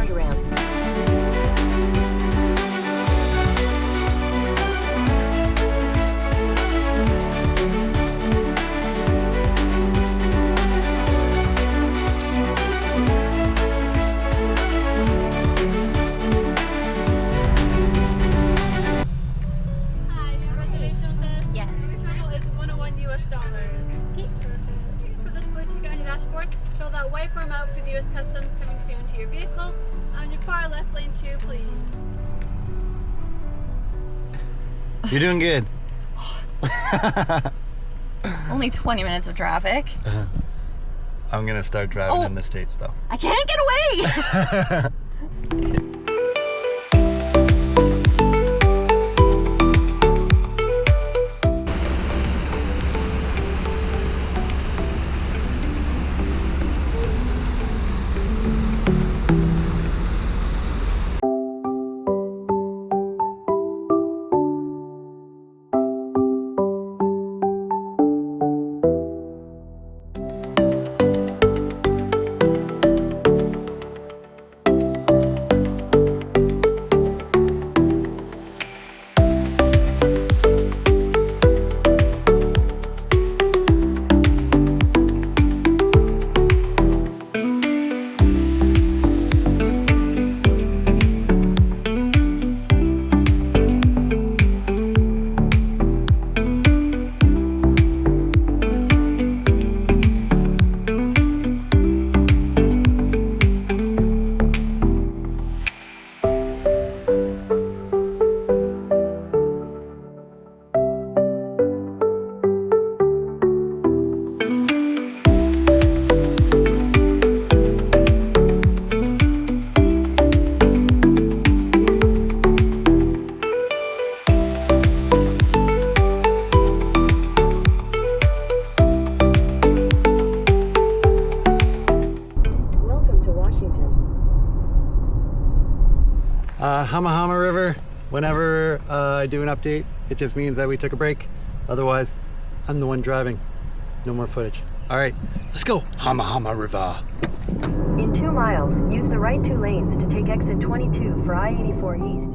you around. Fill that white form out for the U.S. Customs coming soon to your vehicle. On your far left lane 2, please. You're doing good. Only 20 minutes of traffic. I'm gonna start driving in the States though. I can't get away! Hamahama River, whenever I do an update, it just means that we took a break. Otherwise, I'm the one driving. No more footage. All right, let's go. Hamahama River. In 2 miles, use the right 2 lanes to take exit 22 for I-84 East.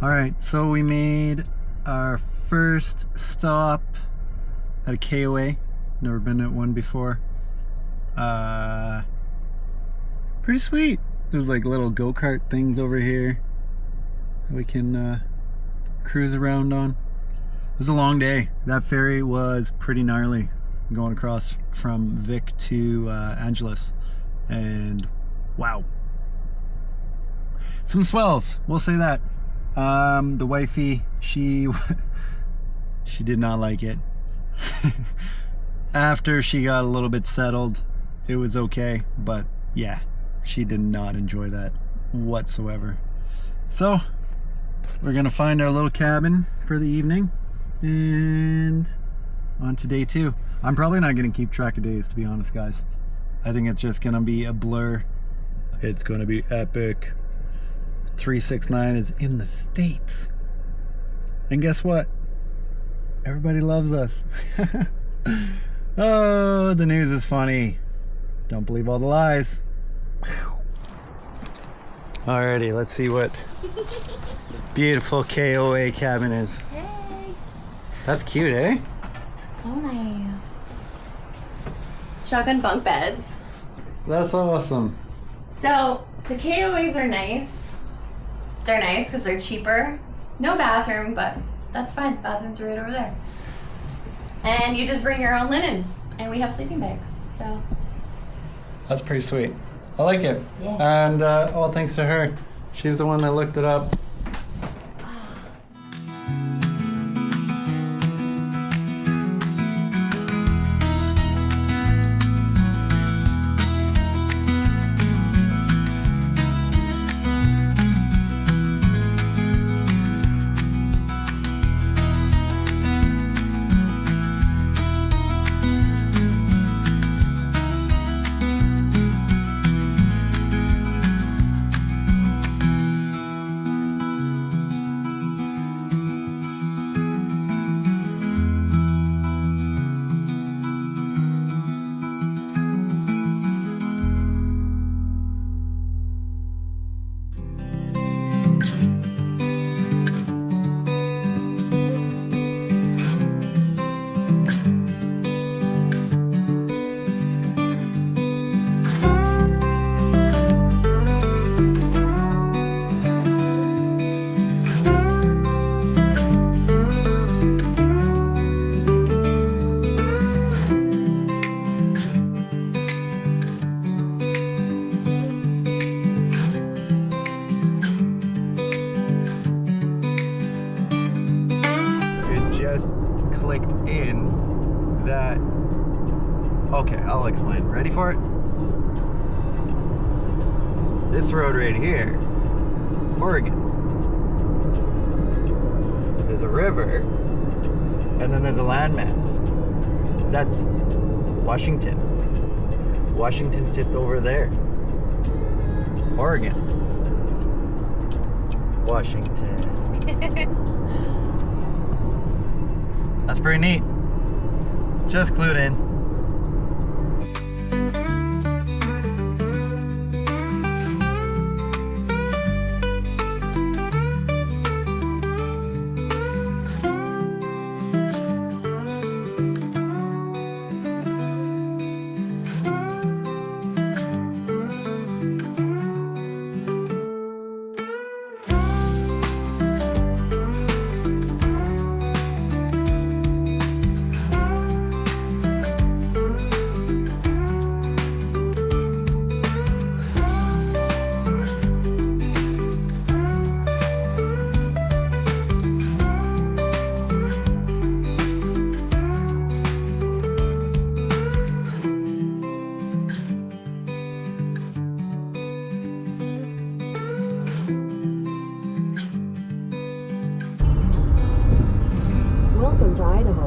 Alright, so we made our first stop at a KOA. Never been at one before. Pretty sweet. There's like little go-kart things over here we can cruise around on. It was a long day. That ferry was pretty gnarly, going across from Vic to Angeles, and wow, some swells, we'll say that. The wifey, she did not like it. After she got a little bit settled, it was okay, but yeah, she did not enjoy that whatsoever. So we're gonna find our little cabin for the evening and on to day 2. I'm probably not gonna keep track of days, to be honest, guys. I think it's just gonna be a blur It's gonna be epic. 369 is in the States. And guess what? Everybody loves us. Oh, the news is funny. Don't believe all the lies. Alrighty, let's see what beautiful KOA cabin is. Hey. That's cute, eh? So nice. Shotgun bunk beds. That's awesome. So the KOAs are nice. They're nice because they're cheaper. No bathroom, but that's fine. Bathrooms are right over there. And you just bring your own linens, and we have sleeping bags. So That's pretty sweet. I like it. Yeah. And all thanks to her. She's the one that looked it up. Clicked in that. Okay, I'll explain. Ready for it? This road right here, Oregon. There's a river, and then there's a landmass. That's Washington. Washington's just over there. Oregon. Washington. That's pretty neat. Just clued in. Welcome to Idaho.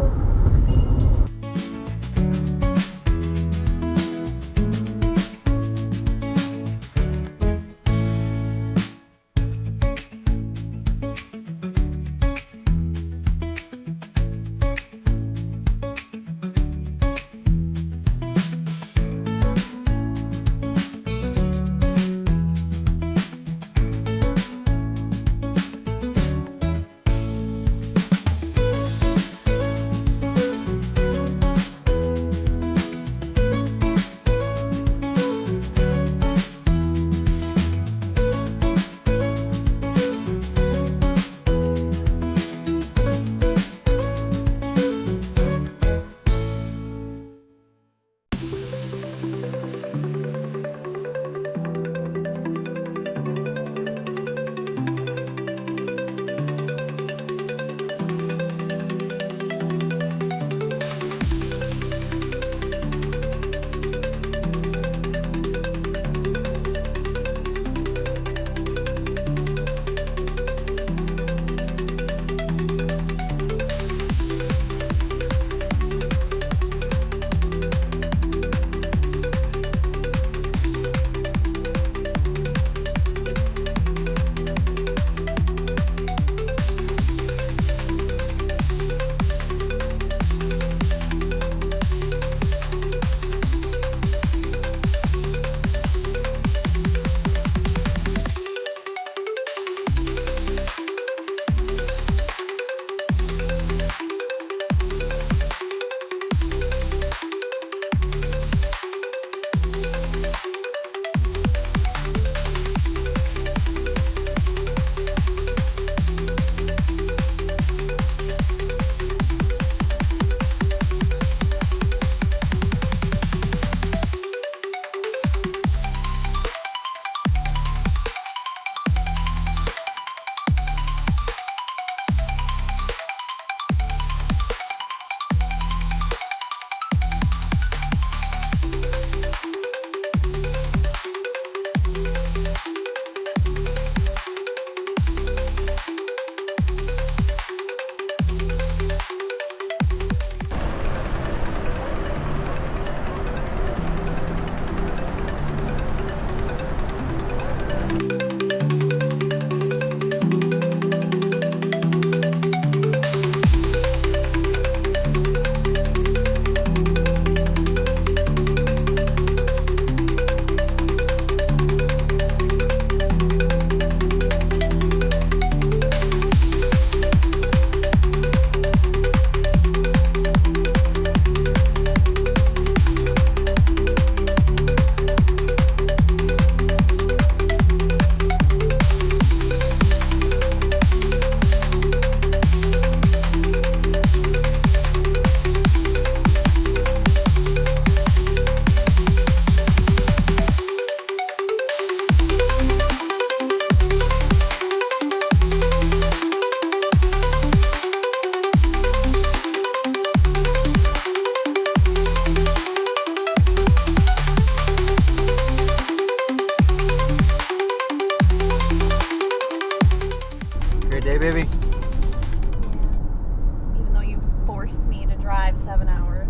5-7 hours.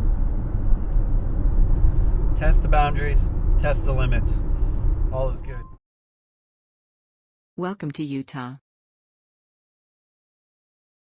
Test the boundaries, test the limits. All is good. Welcome to Utah.